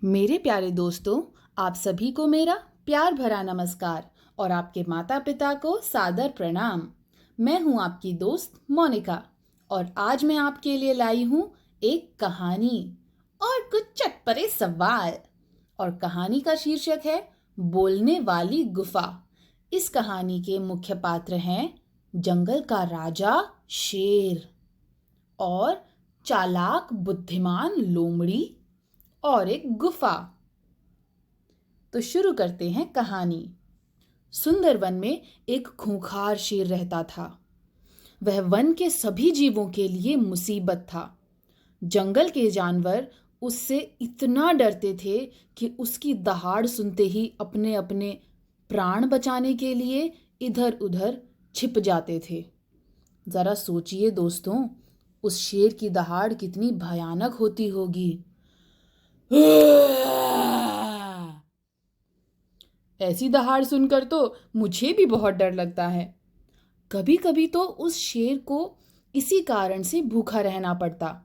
मेरे प्यारे दोस्तों, आप सभी को मेरा प्यार भरा नमस्कार और आपके माता पिता को सादर प्रणाम। मैं हूं आपकी दोस्त मोनिका और आज मैं आपके लिए लाई हूं एक कहानी और कुछ चटपटे सवाल। और कहानी का शीर्षक है बोलने वाली गुफा। इस कहानी के मुख्य पात्र हैं जंगल का राजा शेर और चालाक बुद्धिमान लोमड़ी और एक गुफा। तो शुरू करते हैं कहानी। सुंदरवन में एक खूंखार शेर रहता था। वह वन के सभी जीवों के लिए मुसीबत था। जंगल के जानवर उससे इतना डरते थे कि उसकी दहाड़ सुनते ही अपने अपने प्राण बचाने के लिए इधर उधर छिप जाते थे। जरा सोचिए दोस्तों, उस शेर की दहाड़ कितनी भयानक होती होगी। ऐसी दहाड़ सुनकर तो मुझे भी बहुत डर लगता है। कभी कभी तो उस शेर को इसी कारण से भूखा रहना पड़ता।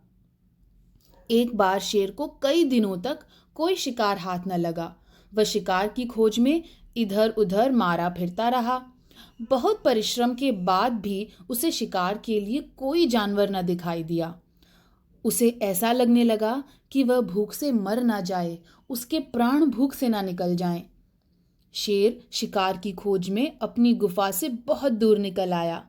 एक बार शेर को कई दिनों तक कोई शिकार हाथ न लगा। वह शिकार की खोज में इधर उधर मारा फिरता रहा। बहुत परिश्रम के बाद भी उसे शिकार के लिए कोई जानवर न दिखाई दिया। उसे ऐसा लगने लगा कि वह भूख से मर ना जाए, उसके प्राण भूख से ना निकल जाएं। शेर शिकार की खोज में अपनी गुफा से बहुत दूर निकल आया।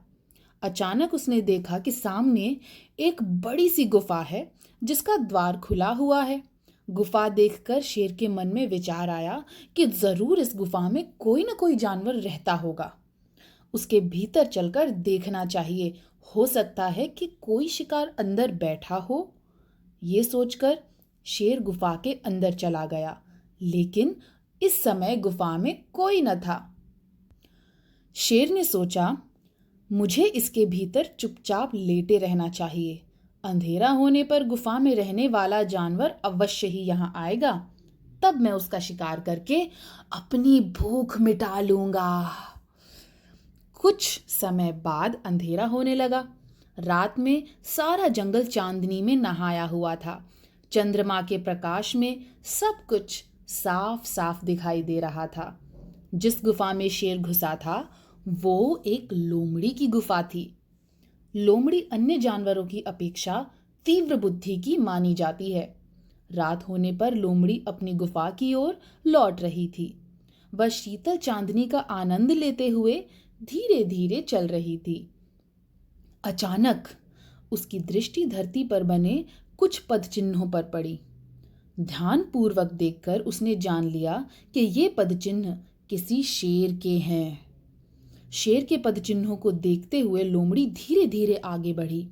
अचानक उसने देखा कि सामने एक बड़ी सी गुफा है जिसका द्वार खुला हुआ है। गुफा देखकर शेर के मन में विचार आया कि जरूर इस गुफा में कोई न कोई जानवर रहता होगा। उसके भीतर चलकर देखना चाहिए, हो सकता है कि कोई शिकार अंदर बैठा हो। ये सोचकर शेर गुफा के अंदर चला गया, लेकिन इस समय गुफा में कोई न था। शेर ने सोचा, मुझे इसके भीतर चुपचाप लेटे रहना चाहिए। अंधेरा होने पर गुफा में रहने वाला जानवर अवश्य ही यहाँ आएगा, तब मैं उसका शिकार करके अपनी भूख मिटा लूंगा। कुछ समय बाद अंधेरा होने लगा। रात में सारा जंगल चांदनी में नहाया हुआ था। चंद्रमा के प्रकाश में सब कुछ साफ साफ दिखाई दे रहा था। जिस गुफा में शेर घुसा था वो एक लोमड़ी की गुफा थी। लोमड़ी अन्य जानवरों की अपेक्षा तीव्र बुद्धि की मानी जाती है। रात होने पर लोमड़ी अपनी गुफा की ओर लौट रही थी। वह शीतल चांदनी का आनंद लेते हुए धीरे धीरे चल रही थी। अचानक उसकी दृष्टि धरती पर बने कुछ पदचिन्हों पर पड़ी। ध्यानपूर्वक देखकर उसने जान लिया कि ये पदचिन्ह किसी शेर के हैं। शेर के पदचिन्हों को देखते हुए लोमड़ी धीरे धीरे आगे बढ़ी।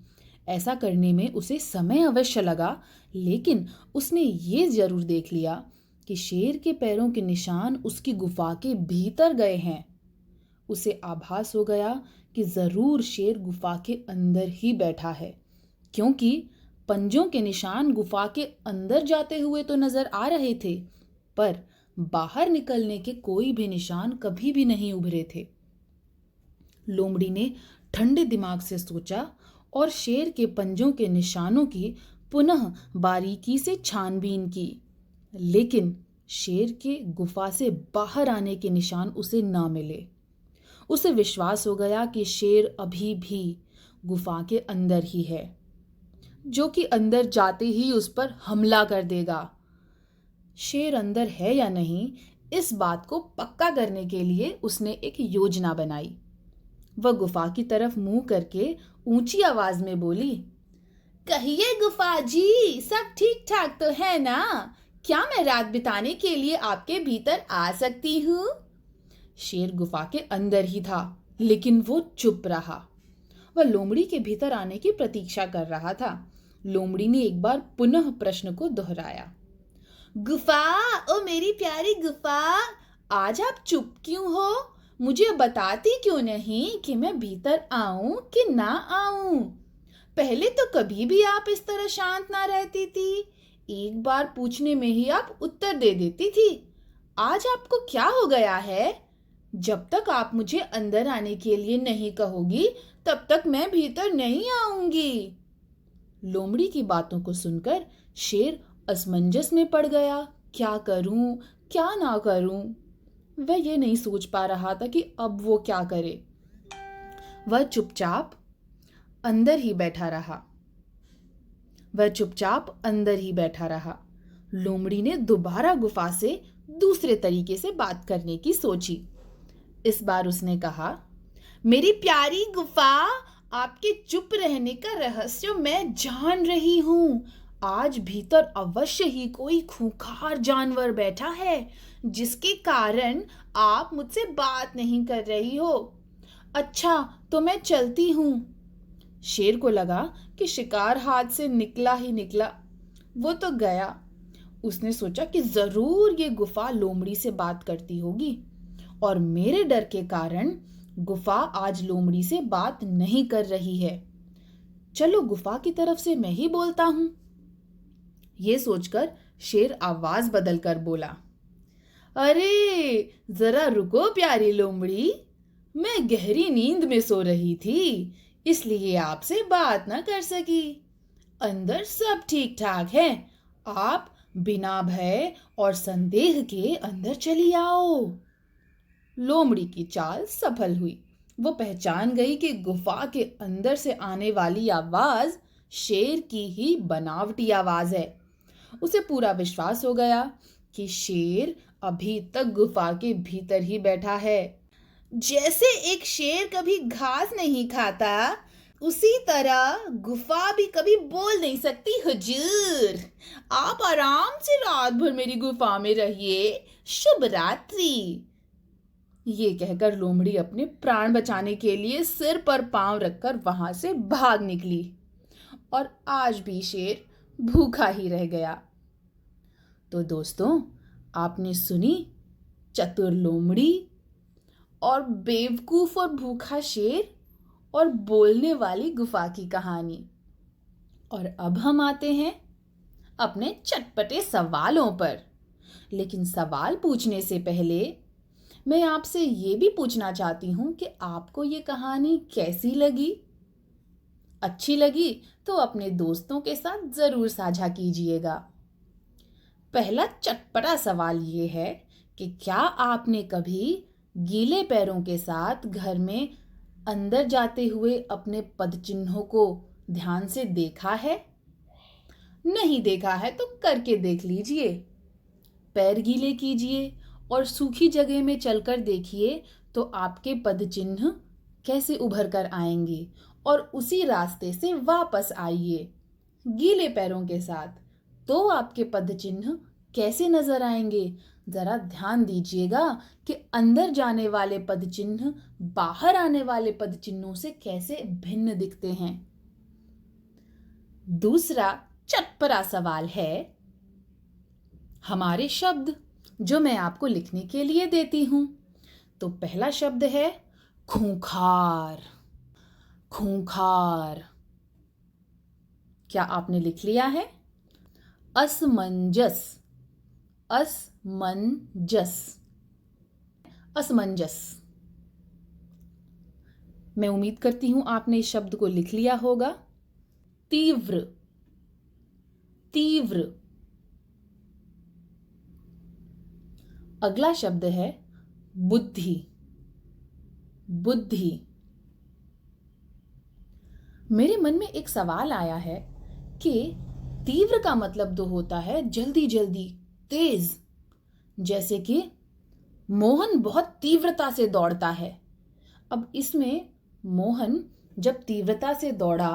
ऐसा करने में उसे समय अवश्य लगा, लेकिन उसने ये जरूर देख लिया कि शेर के पैरों के निशान उसकी गुफा के भीतर गए हैं। उसे आभास हो गया कि जरूर शेर गुफा के अंदर ही बैठा है, क्योंकि पंजों के निशान गुफा के अंदर जाते हुए तो नजर आ रहे थे, पर बाहर निकलने के कोई भी निशान कभी भी नहीं उभरे थे। लोमड़ी ने ठंडे दिमाग से सोचा और शेर के पंजों के निशानों की पुनः बारीकी से छानबीन की, लेकिन शेर के गुफा से बाहर आने के निशान उसे ना मिले। उसे विश्वास हो गया कि शेर अभी भी गुफा के अंदर ही है, जो कि अंदर जाते ही उस पर हमला कर देगा। शेर अंदर है या नहीं, इस बात को पक्का करने के लिए उसने एक योजना बनाई। वह गुफा की तरफ मुंह करके ऊंची आवाज में बोली, कहिए गुफा जी, सब ठीक ठाक तो है ना? क्या मैं रात बिताने के लिए आपके भीतर आ सकती हूँ? शेर गुफा के अंदर ही था, लेकिन वो चुप रहा। वह लोमड़ी के भीतर आने की प्रतीक्षा कर रहा था। लोमड़ी ने एक बार पुनः प्रश्न को दोहराया, गुफा, ओ मेरी प्यारी गुफा, आज आप चुप क्यों हो? मुझे बताती क्यों नहीं कि मैं भीतर आऊं कि ना आऊं? पहले तो कभी भी आप इस तरह शांत ना रहती थी। एक बार पूछने में ही आप उत्तर दे देती थी। आज आपको क्या हो गया है? जब तक आप मुझे अंदर आने के लिए नहीं कहोगी, तब तक मैं भीतर नहीं आऊंगी। लोमड़ी की बातों को सुनकर शेर असमंजस में पड़ गया क्या करूं, क्या ना करूं। वह ये नहीं सोच पा रहा था कि अब वो क्या करे। वह चुपचाप अंदर ही बैठा रहा। वह चुपचाप अंदर ही बैठा रहा। लोमड़ी ने दोबारा गुफा से दूसरे तरीके से बात करने की सोची। इस बार उसने कहा, मेरी प्यारी गुफा, आपके चुप रहने का रहस्य मैं जान रही हूं। आज भीतर अवश्य ही कोई खूंखार जानवर बैठा है, जिसके कारण आप मुझसे बात नहीं कर रही हो। अच्छा, तो मैं चलती हूं। शेर को लगा कि शिकार हाथ से निकला ही निकला। वो तो गया। उसने सोचा कि जरूर ये गुफा लोमड़ी से बात करती होगी, और मेरे डर के कारण गुफा आज लोमड़ी से बात नहीं कर रही है। चलो गुफा की तरफ से मैं ही बोलता हूं। ये सोचकर शेर आवाज बदलकर बोला, अरे जरा रुको प्यारी लोमड़ी, मैं गहरी नींद में सो रही थी, इसलिए आपसे बात न कर सकी। अंदर सब ठीक ठाक है। आप बिना भय और संदेह के अंदर चली आओ। लोमड़ी की चाल सफल हुई। वो पहचान गई कि गुफा के अंदर से आने वाली आवाज शेर की ही बनावटी आवाज है। उसे पूरा विश्वास हो गया कि शेर अभी तक गुफा के भीतर ही बैठा है। जैसे एक शेर कभी घास नहीं खाता, उसी तरह गुफा भी कभी बोल नहीं सकती। हुजूर, आप आराम से रात भर मेरी गुफा में रहिए। शुभ रात्रि। ये कहकर लोमड़ी अपने प्राण बचाने के लिए सिर पर पांव रखकर वहां से भाग निकली, और आज भी शेर भूखा ही रह गया। तो दोस्तों, आपने सुनी चतुर लोमड़ी और बेवकूफ और भूखा शेर और बोलने वाली गुफा की कहानी। और अब हम आते हैं अपने चटपटे सवालों पर। लेकिन सवाल पूछने से पहले मैं आपसे ये भी पूछना चाहती हूँ कि आपको ये कहानी कैसी लगी? अच्छी लगी तो अपने दोस्तों के साथ ज़रूर साझा कीजिएगा। पहला चटपटा सवाल ये है कि क्या आपने कभी गीले पैरों के साथ घर में अंदर जाते हुए अपने पदचिन्हों को ध्यान से देखा है? नहीं देखा है तो करके देख लीजिए। पैर गीले कीजिए और सूखी जगह में चलकर देखिए तो आपके पदचिन्ह कैसे उभर कर आएंगे, और उसी रास्ते से वापस आइए गीले पैरों के साथ, तो आपके पदचिन्ह कैसे नजर आएंगे। जरा ध्यान दीजिएगा कि अंदर जाने वाले पदचिन्ह बाहर आने वाले पदचिन्हों से कैसे भिन्न दिखते हैं। दूसरा चटपटा सवाल है, हमारे शब्द जो मैं आपको लिखने के लिए देती हूं। तो पहला शब्द है खूंखार। खूंखार। क्या आपने लिख लिया है? असमंजस। असमंजस। असमंजस। मैं उम्मीद करती हूं आपने इस शब्द को लिख लिया होगा। तीव्र। तीव्र। अगला शब्द है बुद्धि। बुद्धि। मेरे मन में एक सवाल आया है कि तीव्र का मतलब तो होता है जल्दी जल्दी, तेज। जैसे कि मोहन बहुत तीव्रता से दौड़ता है। अब इसमें मोहन जब तीव्रता से दौड़ा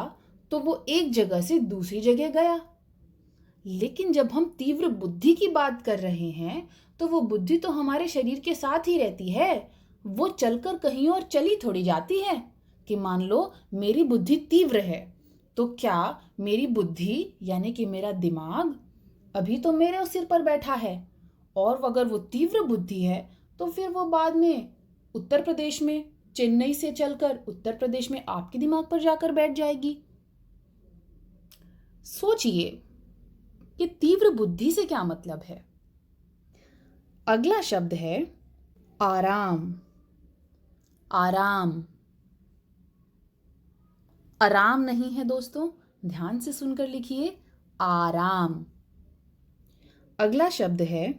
तो वो एक जगह से दूसरी जगह गया। लेकिन जब हम तीव्र बुद्धि की बात कर रहे हैं तो वो बुद्धि तो हमारे शरीर के साथ ही रहती है। वो चलकर कहीं और चली थोड़ी जाती है। कि मान लो मेरी बुद्धि तीव्र है, तो क्या मेरी बुद्धि यानी कि मेरा दिमाग अभी तो मेरे सिर पर बैठा है, और अगर वो तीव्र बुद्धि है तो फिर वो बाद में उत्तर प्रदेश में, चेन्नई से चलकर उत्तर प्रदेश में आपके दिमाग पर जाकर बैठ जाएगी। सोचिए कि तीव्र बुद्धि से क्या मतलब है। अगला शब्द है आराम। आराम। आराम नहीं है दोस्तों, ध्यान से सुनकर लिखिए, आराम। अगला शब्द है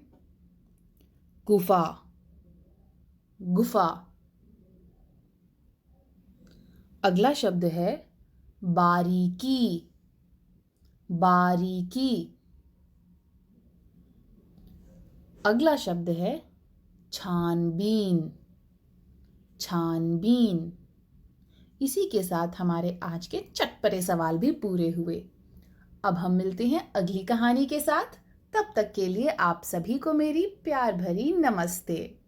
गुफा। गुफा। अगला शब्द है बारीकी। बारीकी। अगला शब्द है छानबीन। छानबीन। इसी के साथ हमारे आज के चटपटे सवाल भी पूरे हुए। अब हम मिलते हैं अगली कहानी के साथ। तब तक के लिए आप सभी को मेरी प्यार भरी नमस्ते।